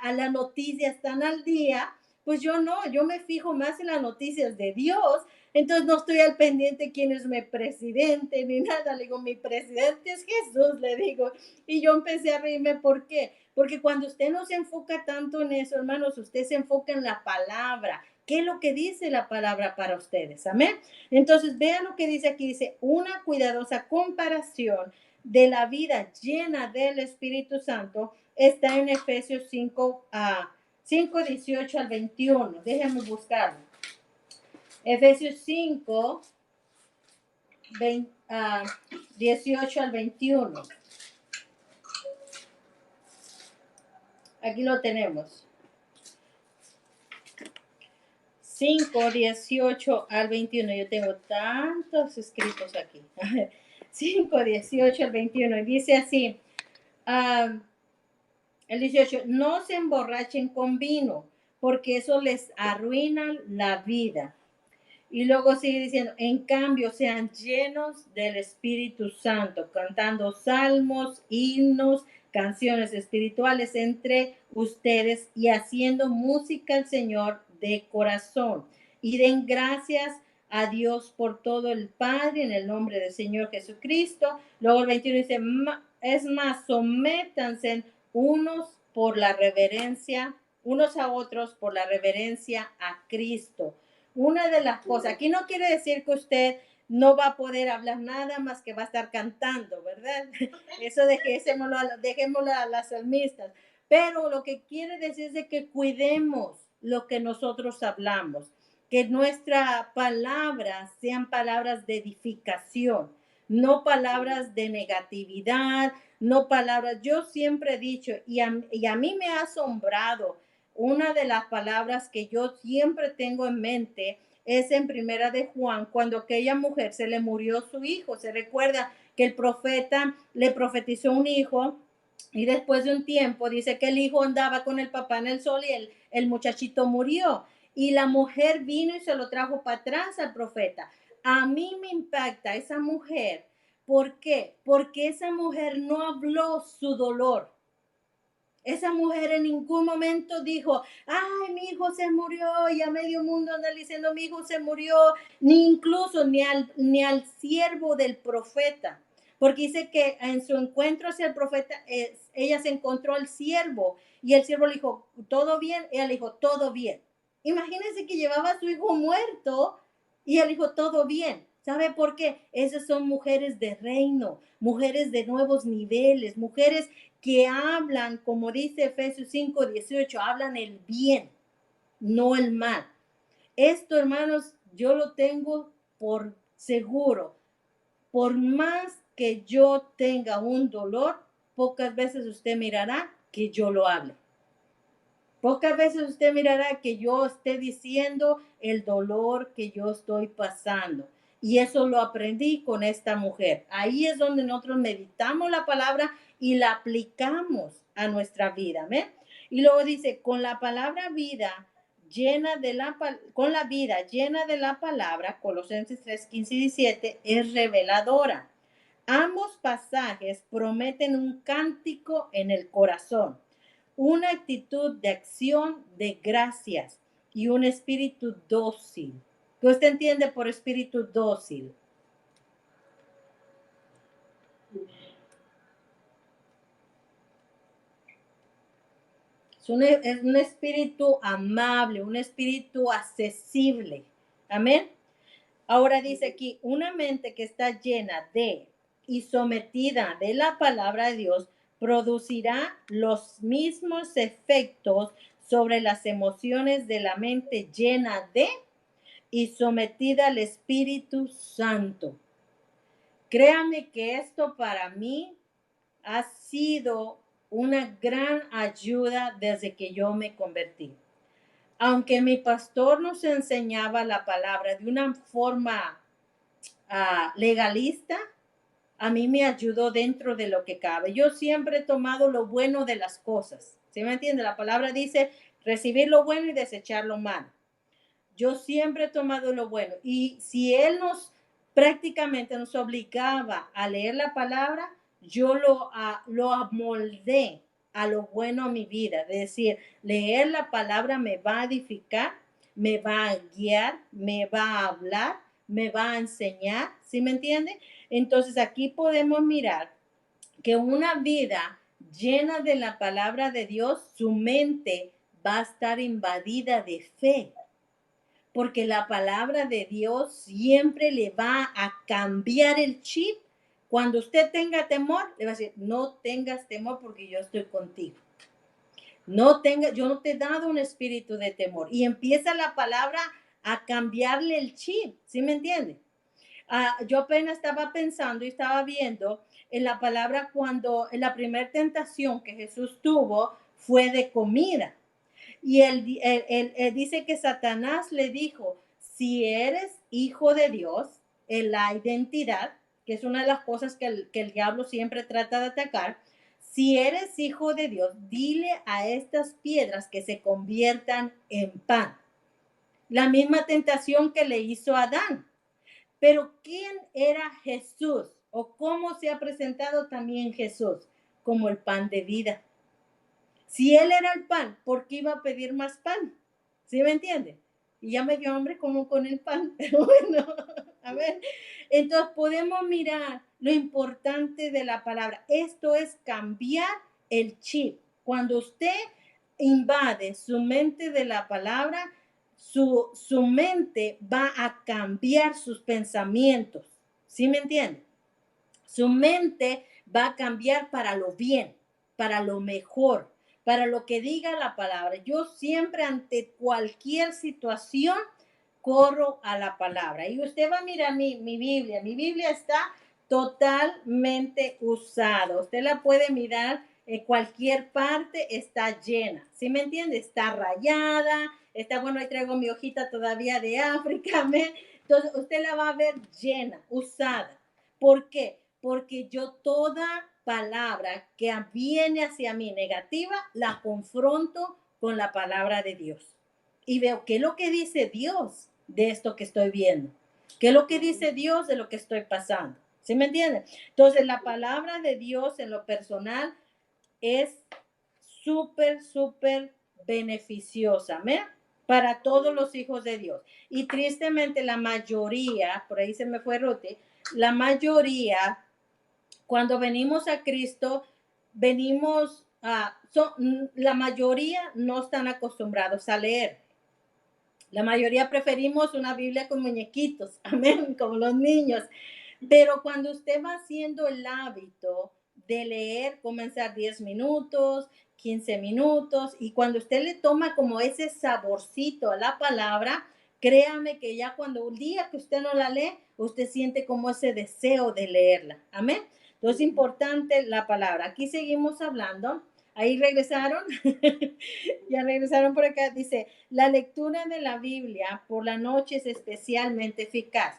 a las noticias tan al día, pues yo me fijo más en las noticias de Dios, entonces no estoy al pendiente quién es mi presidente ni nada. Le digo, mi presidente es Jesús, le digo. Y yo empecé a reírme, ¿por qué? Porque cuando usted no se enfoca tanto en eso, hermanos, usted se enfoca en la palabra. ¿Qué es lo que dice la palabra para ustedes? Amén. Entonces, vean lo que dice aquí. Dice, una cuidadosa comparación de la vida llena del Espíritu Santo está en Efesios 5, 18 al 21. Déjenme buscarlo. Efesios 5, 18 al 21. Aquí lo tenemos. 5, 18 al 21. Yo tengo tantos escritos aquí. 5, 18 al 21. Y dice así, el 18, no se emborrachen con vino, porque eso les arruina la vida. Y luego sigue diciendo, en cambio, sean llenos del Espíritu Santo, cantando salmos, himnos, canciones espirituales entre ustedes y haciendo música al Señor de corazón. Y den gracias a Dios por todo el Padre en el nombre del Señor Jesucristo. Luego el 21 dice, es más, sométanse unos a otros por la reverencia a Cristo. Una de las cosas, aquí no quiere decir que usted no va a poder hablar nada más que va a estar cantando, ¿verdad? Eso dejémoslo a las salmistas. Pero lo que quiere decir es de que cuidemos lo que nosotros hablamos, que nuestra palabra sean palabras de edificación, no palabras de negatividad, no palabras. Yo siempre he dicho, y a mí me ha asombrado, una de las palabras que yo siempre tengo en mente es en Primera de Juan, cuando aquella mujer se le murió su hijo. Se recuerda que el profeta le profetizó un hijo y después de un tiempo dice que el hijo andaba con el papá en el sol y el muchachito murió. Y la mujer vino y se lo trajo para atrás al profeta. A mí me impacta esa mujer. ¿Por qué? Porque esa mujer no habló su dolor. Esa mujer en ningún momento dijo, ay, mi hijo se murió, y a medio mundo anda diciendo, mi hijo se murió, ni incluso ni al siervo del profeta. Porque dice que en su encuentro hacia el profeta, ella se encontró al siervo y el siervo le dijo, ¿todo bien? Ella le dijo, todo bien. Imagínense que llevaba a su hijo muerto y él dijo, todo bien. ¿Sabe por qué? Esas son mujeres de reino, mujeres de nuevos niveles, mujeres que hablan, como dice Efesios 5:18, hablan el bien, no el mal. Esto, hermanos, yo lo tengo por seguro. Por más que yo tenga un dolor, pocas veces usted mirará que yo lo hable. Pocas veces usted mirará que yo esté diciendo el dolor que yo estoy pasando. Y eso lo aprendí con esta mujer. Ahí es donde nosotros meditamos la palabra y la aplicamos a nuestra vida. ¿Ven? Y luego dice, con la palabra vida llena de con la vida llena de la palabra, Colosenses 3:15 y 17, es reveladora. Ambos pasajes prometen un cántico en el corazón, una actitud de acción de gracias y un espíritu dócil. ¿Qué usted entiende por espíritu dócil? Es un espíritu amable, un espíritu accesible. Amén. Ahora dice aquí, una mente que está llena de y sometida de la palabra de Dios producirá los mismos efectos sobre las emociones de la mente llena de y sometida al Espíritu Santo. Créame que esto para mí ha sido una gran ayuda desde que yo me convertí. Aunque mi pastor nos enseñaba la palabra de una forma legalista, a mí me ayudó dentro de lo que cabe. Yo siempre he tomado lo bueno de las cosas. ¿Sí me entiende? La palabra dice recibir lo bueno y desechar lo malo. Yo siempre he tomado lo bueno. Y si Él prácticamente nos obligaba a leer la palabra, yo lo amoldé a lo bueno a mi vida. Es decir, leer la palabra me va a edificar, me va a guiar, me va a hablar, me va a enseñar. ¿Sí me entiende? Entonces aquí podemos mirar que una vida llena de la palabra de Dios, su mente va a estar invadida de fe. Porque la palabra de Dios siempre le va a cambiar el chip. Cuando usted tenga temor, le va a decir, no tengas temor porque yo estoy contigo. Yo no te he dado un espíritu de temor. Y empieza la palabra a cambiarle el chip. ¿Sí me entiende? Yo apenas estaba pensando y estaba viendo en la palabra cuando en la primera tentación que Jesús tuvo fue de comida. Y él dice que Satanás le dijo, si eres hijo de Dios, en la identidad, que es una de las cosas que el diablo siempre trata de atacar, si eres hijo de Dios, dile a estas piedras que se conviertan en pan. La misma tentación que le hizo a Adán. Pero ¿quién era Jesús? ¿O cómo se ha presentado también Jesús? Como el pan de vida. Si Él era el pan, ¿por qué iba a pedir más pan? ¿Sí me entiende? Y ya me dio hambre como con el pan, pero bueno, a ver. Entonces podemos mirar lo importante de la palabra. Esto es cambiar el chip. Cuando usted invade su mente de la palabra, su mente va a cambiar sus pensamientos. ¿Sí me entiende? Su mente va a cambiar para lo bien, para lo mejor, para lo que diga la palabra. Yo siempre ante cualquier situación corro a la palabra. Y usted va a mirar mi Biblia. Mi Biblia está totalmente usada. Usted la puede mirar en cualquier parte, está llena. ¿Sí me entiende? Está rayada. Está, bueno, ahí traigo mi hojita todavía de África. Entonces, usted la va a ver llena, usada. ¿Por qué? Porque yo toda palabra que viene hacia mí negativa, la confronto con la palabra de Dios. Y veo qué es lo que dice Dios de esto que estoy viendo. ¿Qué es lo que dice Dios de lo que estoy pasando? ¿Sí me entienden? Entonces, la palabra de Dios en lo personal es súper, súper beneficiosa, ¿amén? Para todos los hijos de Dios. Y tristemente la mayoría, por ahí se me fue Rote, la mayoría cuando venimos a Cristo, venimos la mayoría no están acostumbrados a leer. La mayoría preferimos una Biblia con muñequitos, amén, como los niños. Pero cuando usted va haciendo el hábito de leer, comenzar 10 minutos, 15 minutos, y cuando usted le toma como ese saborcito a la palabra, créame que ya cuando un día que usted no la lee, usted siente como ese deseo de leerla. Amén. Entonces es importante la palabra. Aquí seguimos hablando. Ahí regresaron. Ya regresaron por acá. Dice, la lectura de la Biblia por la noche es especialmente eficaz.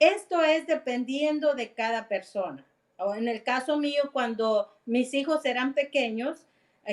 Esto es dependiendo de cada persona. O en el caso mío, cuando mis hijos eran pequeños,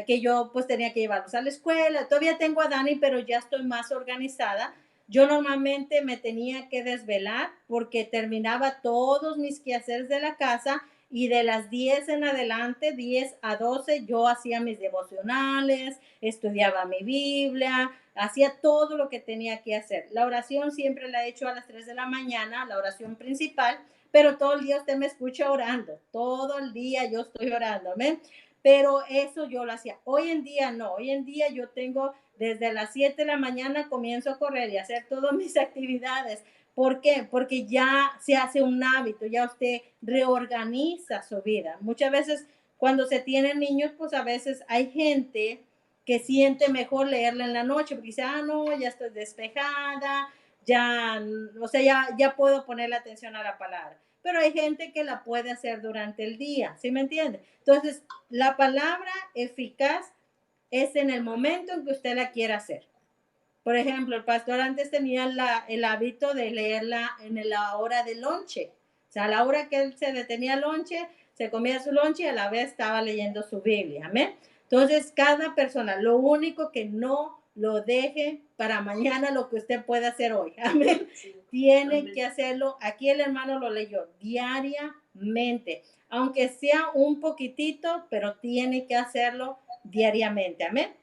que yo pues tenía que llevarlos a la escuela, todavía tengo a Dani, pero ya estoy más organizada. Yo normalmente me tenía que desvelar porque terminaba todos mis quehaceres de la casa y de las 10 en adelante, 10 a 12, yo hacía mis devocionales, estudiaba mi Biblia, hacía todo lo que tenía que hacer. La oración siempre la he hecho a las 3 de la mañana, la oración principal, pero todo el día usted me escucha orando, todo el día yo estoy orando, ¿ven? Pero eso yo lo hacía. Hoy en día no, hoy en día yo tengo desde las 7 de la mañana comienzo a correr y a hacer todas mis actividades. ¿Por qué? Porque ya se hace un hábito, ya usted reorganiza su vida. Muchas veces cuando se tienen niños, pues a veces hay gente que siente mejor leerla en la noche, porque dice, no, ya estoy despejada, ya, o sea, ya puedo ponerle atención a la palabra. Pero hay gente que la puede hacer durante el día, ¿sí me entiende? Entonces, la palabra eficaz es en el momento en que usted la quiera hacer. Por ejemplo, el pastor antes tenía el hábito de leerla en la hora de lonche. O sea, a la hora que él se detenía lonche, se comía su lonche y a la vez estaba leyendo su Biblia. Amén. Entonces, cada persona, lo único que no lo deje para mañana lo que usted puede hacer hoy. Amén. Tiene que hacerlo. Aquí el hermano lo leyó diariamente, aunque sea un poquitito, pero tiene que hacerlo diariamente. Amén.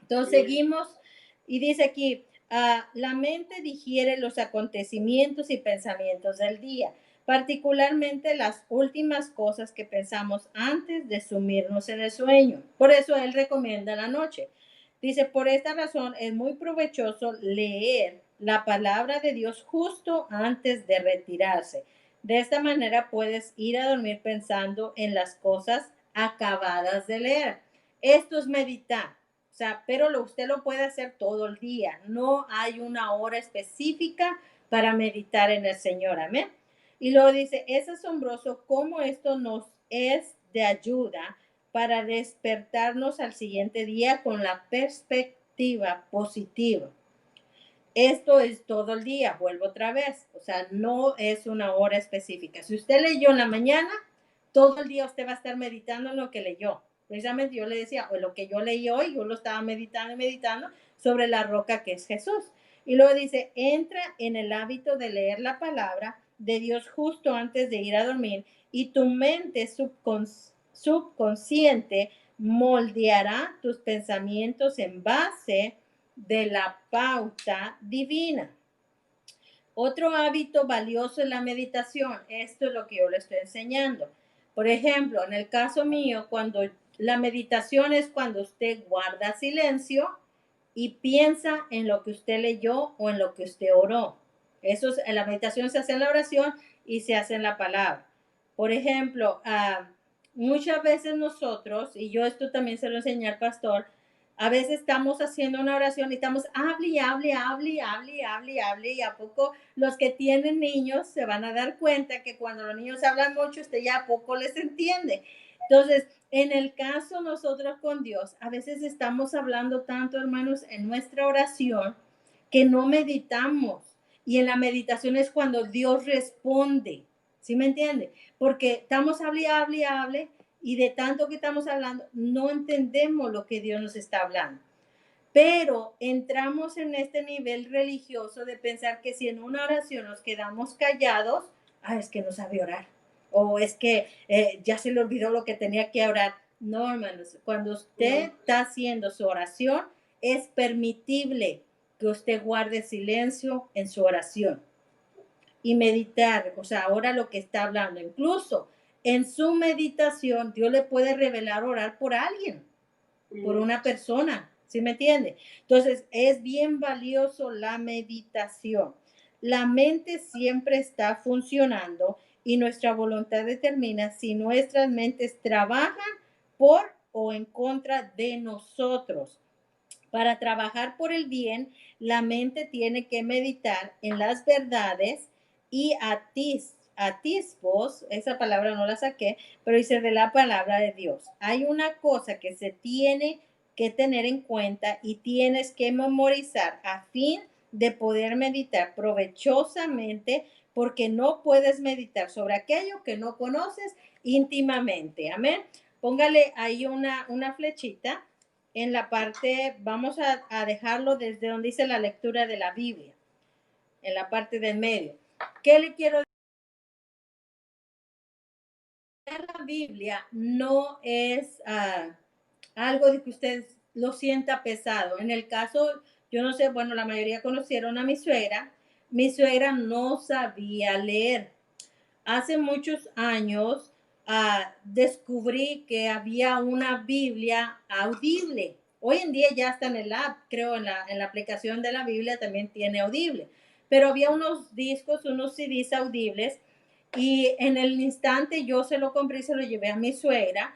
Entonces, seguimos. Y dice aquí, la mente digiere los acontecimientos y pensamientos del día, particularmente las últimas cosas que pensamos antes de sumirnos en el sueño. Por eso él recomienda la noche. Dice, por esta razón es muy provechoso leer la palabra de Dios justo antes de retirarse. De esta manera puedes ir a dormir pensando en las cosas acabadas de leer. Esto es meditar. O sea, pero usted lo puede hacer todo el día. No hay una hora específica para meditar en el Señor. Amén. Y luego dice, es asombroso cómo esto nos es de ayuda para despertarnos al siguiente día con la perspectiva positiva. Esto es todo el día, vuelvo otra vez. O sea, no es una hora específica. Si usted leyó en la mañana, todo el día usted va a estar meditando en lo que leyó. Precisamente yo le decía, o lo que yo leí hoy, yo lo estaba meditando y meditando sobre la roca que es Jesús. Y luego dice, entra en el hábito de leer la palabra de Dios justo antes de ir a dormir y tu mente subconsciente moldeará tus pensamientos en base de la pauta divina. Otro hábito valioso es la meditación. Esto es lo que yo le estoy enseñando. Por ejemplo, en el caso mío, cuando la meditación es cuando usted guarda silencio y piensa en lo que usted leyó o en lo que usted oró. Eso es, la meditación se hace en la oración y se hace en la palabra. Por ejemplo, muchas veces nosotros, y yo esto también se lo enseñé al pastor, a veces estamos haciendo una oración y estamos hable, y a poco los que tienen niños se van a dar cuenta que cuando los niños hablan mucho, usted ya a poco les entiende. Entonces, en el caso nosotros con Dios, a veces estamos hablando tanto, hermanos, en nuestra oración que no meditamos. Y en la meditación es cuando Dios responde. ¿Sí me entiende? Porque estamos hable, y de tanto que estamos hablando, no entendemos lo que Dios nos está hablando. Pero entramos en este nivel religioso de pensar que si en una oración nos quedamos callados, es que no sabe orar. O es que ya se le olvidó lo que tenía que orar. No, hermanos, cuando usted está haciendo su oración, es permitible que usted guarde silencio en su oración y meditar. O sea, ahora lo que está hablando, incluso en su meditación, Dios le puede revelar orar por alguien, por una persona, ¿sí me entiende? Entonces, es bien valioso la meditación. La mente siempre está funcionando y nuestra voluntad determina si nuestras mentes trabajan por o en contra de nosotros. Para trabajar por el bien, la mente tiene que meditar en las verdades y atisbos, esa palabra no la saqué, pero dice de la palabra de Dios. Hay una cosa que se tiene que tener en cuenta y tienes que memorizar a fin de poder meditar provechosamente, porque no puedes meditar sobre aquello que no conoces íntimamente. Amén. Póngale ahí una flechita en la parte, vamos a dejarlo desde donde dice la lectura de la Biblia, en la parte del medio. ¿Qué le quiero decir? La Biblia no es algo de que usted lo sienta pesado. En el caso, yo no sé, bueno, la mayoría conocieron a mi suegra. Mi suegra no sabía leer. Hace muchos años descubrí que había una Biblia audible. Hoy en día ya está en el app, creo, en la aplicación de la Biblia también tiene audible. Pero había unos discos, unos CDs audibles y en el instante yo se lo compré y se lo llevé a mi suegra.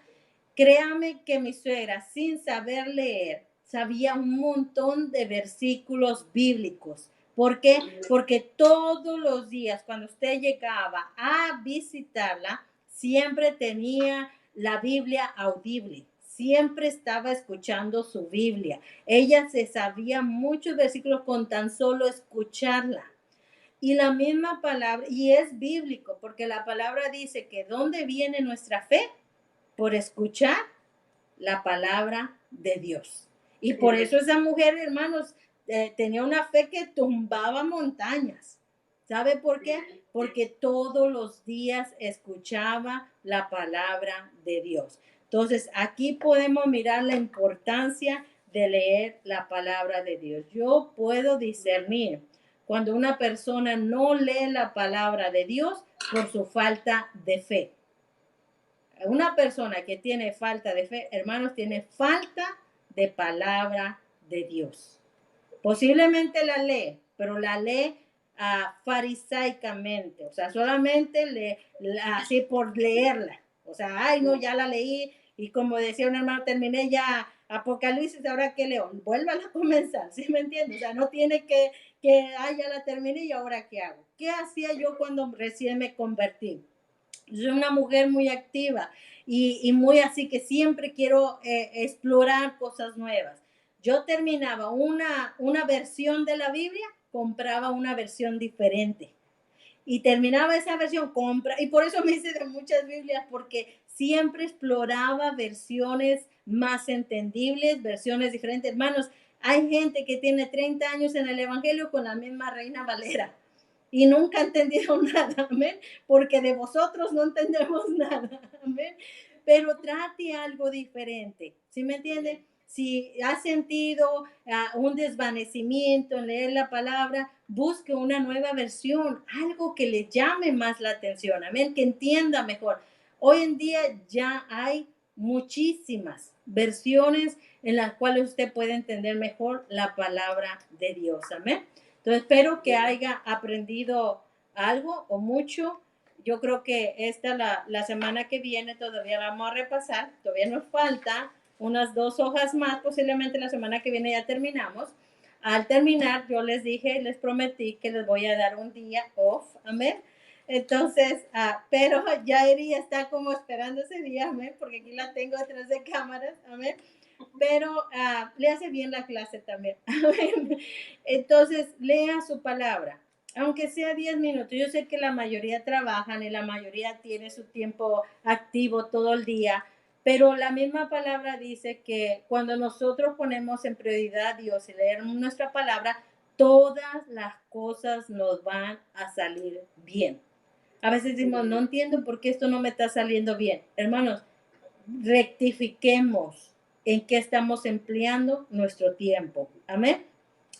Créame que mi suegra, sin saber leer, sabía un montón de versículos bíblicos. ¿Por qué? Porque todos los días, cuando usted llegaba a visitarla, siempre tenía la Biblia audible. Siempre estaba escuchando su Biblia. Ella se sabía muchos versículos con tan solo escucharla. Y la misma palabra, y es bíblico, porque la palabra dice que ¿dónde viene nuestra fe? Por escuchar la palabra de Dios. Y por eso esa mujer, hermanos, tenía una fe que tumbaba montañas. ¿Sabe por qué? Porque todos los días escuchaba la palabra de Dios. Entonces, aquí podemos mirar la importancia de leer la palabra de Dios. Yo puedo discernir cuando una persona no lee la palabra de Dios por su falta de fe. Una persona que tiene falta de fe, hermanos, tiene falta de palabra de Dios. Posiblemente la lee, pero la lee farisaicamente, o sea, solamente así por leerla. O sea, ay, no, ya la leí y como decía un hermano, terminé ya Apocalipsis, ahora qué leo, vuélvala a comenzar, ¿sí me entiendes? O sea, no tiene ay, ya la terminé y ahora qué hago. ¿Qué hacía yo cuando recién me convertí? Soy una mujer muy activa y muy así que siempre quiero explorar cosas nuevas. Yo terminaba una versión de la Biblia, compraba una versión diferente. Y terminaba esa versión, y por eso me hice de muchas Biblias, porque siempre exploraba versiones más entendibles, versiones diferentes. Hermanos, hay gente que tiene 30 años en el Evangelio con la misma Reina Valera y nunca ha entendido nada, amén, porque de vosotros no entendemos nada, amén, pero trate algo diferente, ¿sí me entiende? Si ha sentido un desvanecimiento en leer la palabra, busque una nueva versión, algo que le llame más la atención, amén, que entienda mejor. Hoy en día ya hay muchísimas versiones en las cuales usted puede entender mejor la palabra de Dios, amén. Entonces, espero que haya aprendido algo o mucho. Yo creo que la semana que viene todavía la vamos a repasar. Todavía nos falta unas 2 hojas más. Posiblemente la semana que viene ya terminamos. Al terminar, yo les dije, les prometí que les voy a dar un día off. Amén. Entonces, pero ya Eri está como esperando ese día, amén, porque aquí la tengo detrás de cámaras, amén. Pero le hace bien la clase también. Entonces, lea su palabra, aunque sea 10 minutos. Yo sé que la mayoría trabajan y la mayoría tiene su tiempo activo todo el día, pero la misma palabra dice que cuando nosotros ponemos en prioridad a Dios y leemos nuestra palabra, todas las cosas nos van a salir bien. A veces decimos, no entiendo por qué esto no me está saliendo bien. Hermanos, rectifiquemos en qué estamos empleando nuestro tiempo. Amén.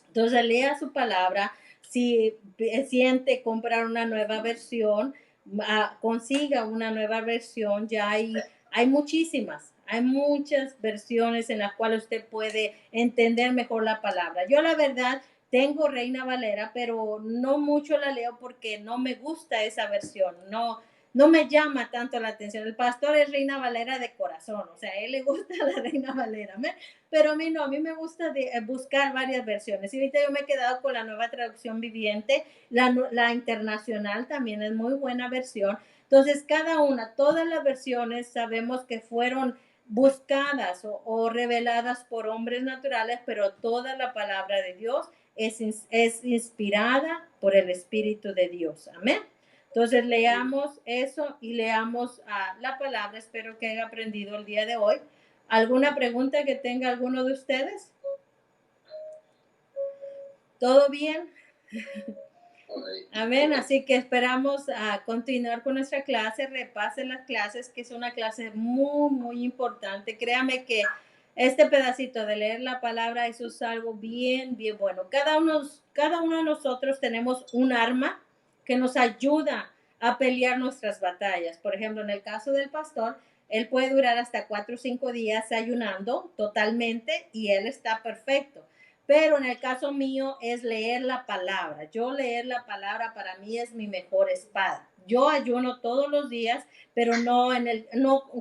Entonces lea su palabra. Si siente comprar una nueva versión, consiga una nueva versión. Ya hay muchísimas, hay muchas versiones en las cuales usted puede entender mejor la palabra. Yo la verdad tengo Reina Valera, pero no mucho la leo porque no me gusta esa versión, no me llama tanto la atención. El pastor es Reina Valera de corazón, o sea, a él le gusta la Reina Valera, pero a mí no, a mí me gusta buscar varias versiones. Y ahorita yo me he quedado con la Nueva Traducción Viviente, la internacional también es muy buena versión. Entonces, todas las versiones sabemos que fueron buscadas o reveladas por hombres naturales, pero toda la palabra de Dios es inspirada por el Espíritu de Dios. Amén. Entonces leamos eso y leamos la palabra. Espero que haya aprendido el día de hoy. ¿Alguna pregunta que tenga alguno de ustedes? ¿Todo bien? Amén. Así que esperamos continuar con nuestra clase. Repasen las clases, que es una clase muy, muy importante. Créame que este pedacito de leer la palabra, eso es algo bien, bien bueno. Cada uno de nosotros tenemos un arma que nos ayuda a pelear nuestras batallas. Por ejemplo, en el caso del pastor, él puede durar hasta 4 o 5 días ayunando totalmente y él está perfecto. Pero en el caso mío es leer la palabra. Yo leer la palabra para mí es mi mejor espada. Yo ayuno todos los días, pero no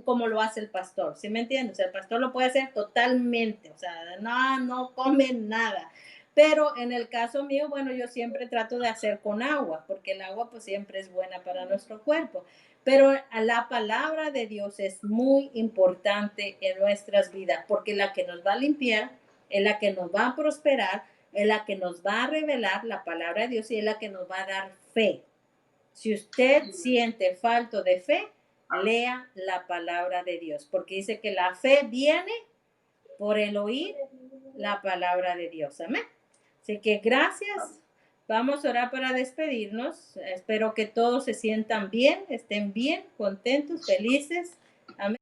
como lo hace el pastor. ¿Sí me entiendes? El pastor lo puede hacer totalmente, o sea, no come nada. Pero en el caso mío, bueno, yo siempre trato de hacer con agua, porque el agua pues siempre es buena para nuestro cuerpo. Pero la palabra de Dios es muy importante en nuestras vidas, porque la que nos va a limpiar, es la que nos va a prosperar, es la que nos va a revelar la palabra de Dios y es la que nos va a dar fe. Si usted siente falto de fe, lea la palabra de Dios, porque dice que la fe viene por el oír la palabra de Dios. Amén. Así que gracias. Vamos a orar para despedirnos. Espero que todos se sientan bien, estén bien, contentos, felices. Amén.